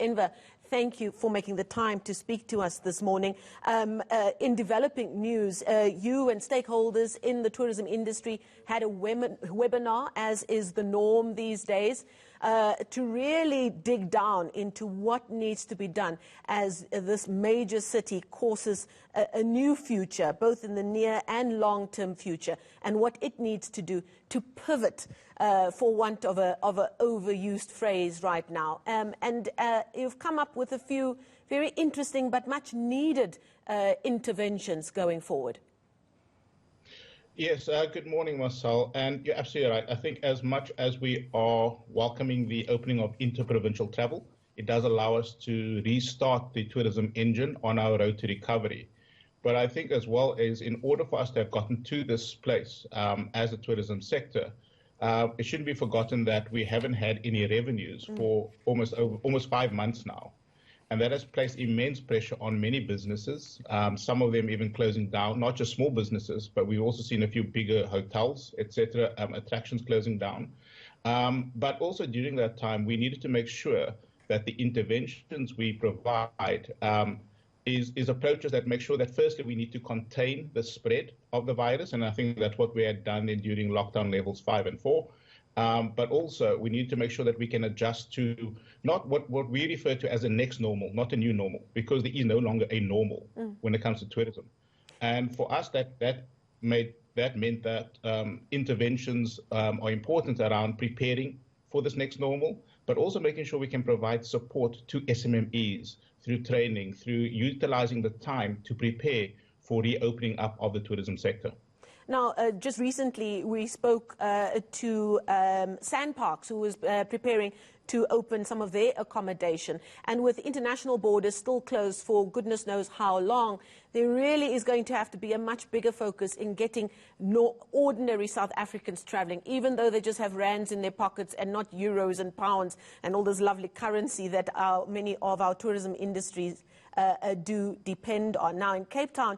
Enver, thank you for making the time to speak to us this morning. In developing news, you and stakeholders in the tourism industry had a webinar, as is the norm these days, to really dig down into what needs to be done as this major city courses a new future, both in the near and long-term future, and what it needs to do to pivot, for want of an overused phrase right now. And you've come up with a few very interesting but much needed interventions going forward. Yes, good morning, Marcel. And you're absolutely right. I think as much as we are welcoming the opening of inter-provincial travel, it does allow us to restart the tourism engine on our road to recovery. But I think as well as in order for us to have gotten to this place as a tourism sector, it shouldn't be forgotten that we haven't had any revenues for almost 5 months now. And that has placed immense pressure on many businesses, some of them even closing down, not just small businesses, but we've also seen a few bigger hotels, etc., attractions closing down. But also during that time, we needed to make sure that the interventions we provide is approaches that make sure that firstly we need to contain the spread of the virus, and I think that's what we had done during lockdown levels 5 and 4. But also we need to make sure that we can adjust to not what we refer to as a next normal, not a new normal, because there is no longer a normal when it comes to tourism. And for us, that meant that interventions are important around preparing for this next normal, but also making sure we can provide support to SMMEs through training, through utilizing the time to prepare for reopening up of the tourism sector. Now, just recently, we spoke to Sandparks, who was preparing to open some of their accommodation. And with international borders still closed for goodness knows how long, there really is going to have to be a much bigger focus in getting ordinary South Africans traveling, even though they just have rands in their pockets and not euros and pounds and all this lovely currency that many of our tourism industries do depend on. Now, in Cape Town,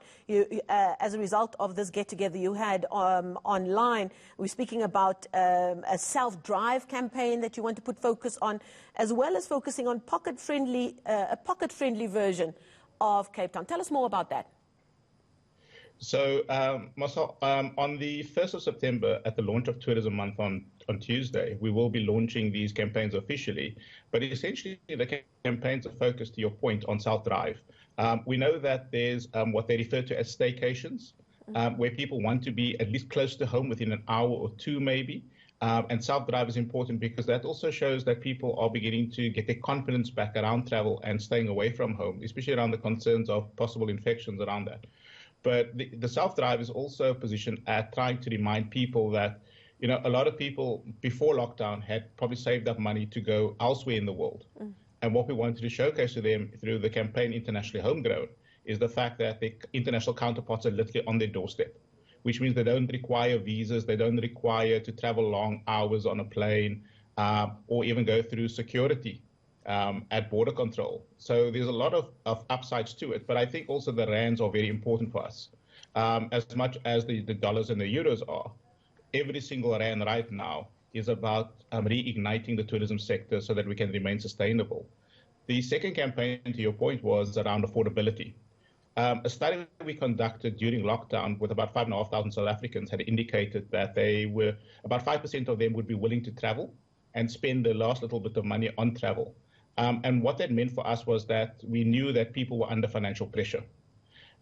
as a result of this get-together you had online, we're speaking about a self-drive campaign that you want to put focus on, as well as focusing on a pocket-friendly version of Cape Town. Tell us more about that. So, Marcel, on the 1st of September, at the launch of Tourism Month on Tuesday, we will be launching these campaigns officially. But essentially, the campaigns are focused, to your point, on self-drive. We know that there's what they refer to as staycations, where people want to be at least close to home within an hour or two, maybe. And self-drive is important because that also shows that people are beginning to get their confidence back around travel and staying away from home, especially around the concerns of possible infections around that. But the self-drive is also positioned at trying to remind people that, you know, a lot of people before lockdown had probably saved up money to go elsewhere in the world. And what we wanted to showcase to them through the campaign Internationally Homegrown is the fact that the international counterparts are literally on their doorstep, which means they don't require visas, they don't require to travel long hours on a plane, or even go through security at border control. So there's a lot of upsides to it, but I think also the rands are very important for us. As much as the dollars and the euros are, every single rand right now is about reigniting the tourism sector so that we can remain sustainable. The second campaign, to your point, was around affordability. A study we conducted during lockdown with about 5,500 South Africans had indicated that about 5% of them would be willing to travel and spend the last little bit of money on travel. And what that meant for us was that we knew that people were under financial pressure.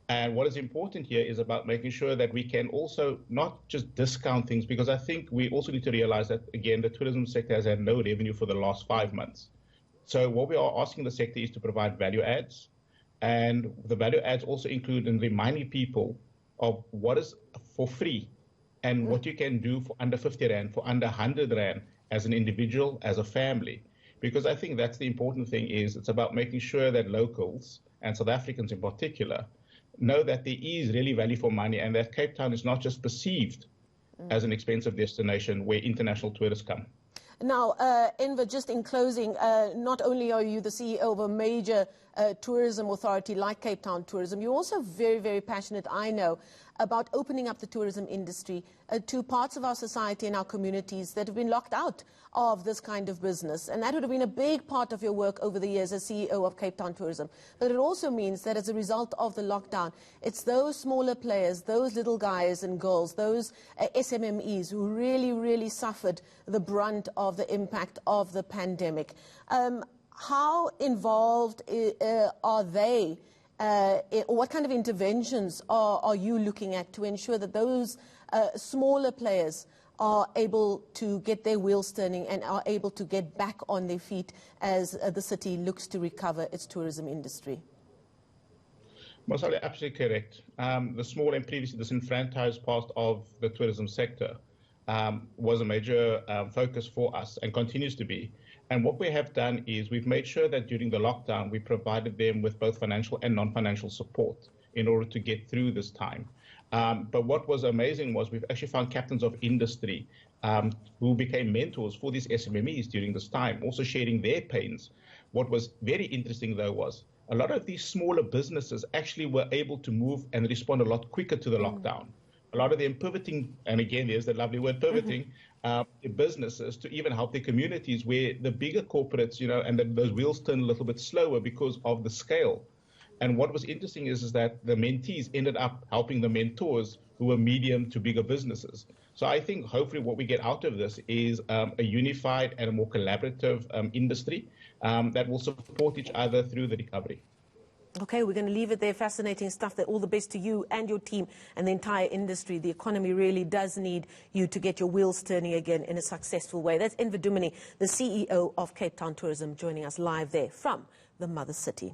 And what is important here is about making sure that we can also not just discount things, because I think we also need to realize that, again, the tourism sector has had no revenue for the last 5 months. So what we are asking the sector is to provide value adds. And the value adds also include in reminding people of what is for free and what you can do for under 50 Rand, for under 100 Rand as an individual, as a family. Because I think that's the important thing is it's about making sure that locals and South Africans in particular know that there is really value for money and that Cape Town is not just perceived as an expensive destination where international tourists come. Now, Enver, just in closing, not only are you the CEO of a major tourism authority like Cape Town Tourism, you're also very, very passionate, I know, about opening up the tourism industry to parts of our society and our communities that have been locked out of this kind of business. And that would have been a big part of your work over the years as CEO of Cape Town Tourism. But it also means that as a result of the lockdown, it's those smaller players, those little guys and girls, those SMMEs who really suffered the brunt of the impact of the pandemic. How involved are they? What kind of interventions are you looking at to ensure that those smaller players are able to get their wheels turning and are able to get back on their feet as the city looks to recover its tourism industry? Masali, absolutely correct. The small and previously disenfranchised part of the tourism sector was a major focus for us and continues to be. And what we have done is we've made sure that during the lockdown, we provided them with both financial and non-financial support in order to get through this time. But what was amazing was we've actually found captains of industry who became mentors for these SMMEs during this time, also sharing their pains. What was very interesting, though, was a lot of these smaller businesses actually were able to move and respond a lot quicker to the lockdown. A lot of them pivoting, and again, there's the lovely word pivoting, businesses to even help their communities where the bigger corporates, and those wheels turn a little bit slower because of the scale. And what was interesting is that the mentees ended up helping the mentors who were medium to bigger businesses. So I think hopefully what we get out of this is a unified and a more collaborative industry that will support each other through the recovery. Okay, we're going to leave it there. Fascinating stuff. All the best to you and your team and the entire industry. The economy really does need you to get your wheels turning again in a successful way. That's Enver Dumini, the CEO of Cape Town Tourism, joining us live there from the mother city.